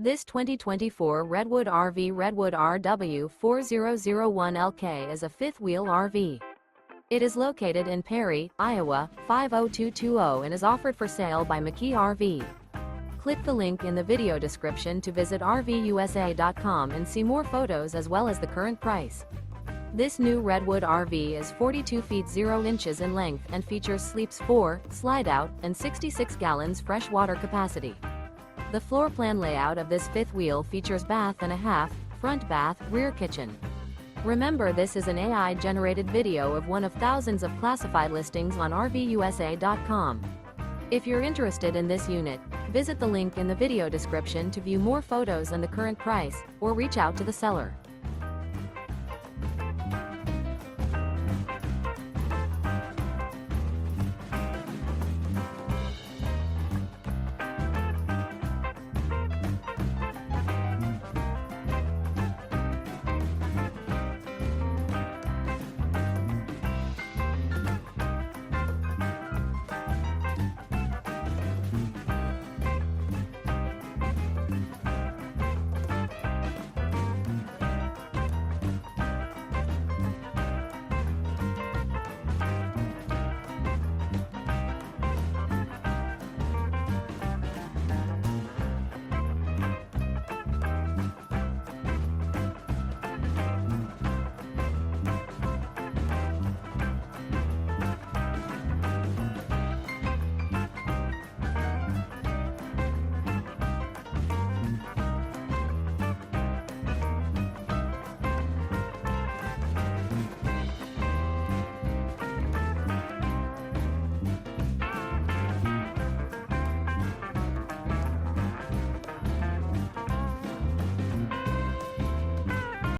This 2024 Redwood RV Redwood RW4001LK is a fifth-wheel RV. It is located in Perry, Iowa, 50220 and is offered for sale by McKee RV. Click the link in the video description to visit RVUSA.com and see more photos as well as the current price. This new Redwood RV is 42 feet 0 inches in length and features sleeps 4, slide-out, and 66 gallons fresh water capacity. The floor plan layout of this fifth wheel features bath and a half, front bath, rear kitchen. Remember, this is an AI-generated video of one of thousands of classified listings on RVUSA.com. If you're interested in this unit, visit the link in the video description to view more photos and the current price, or reach out to the seller.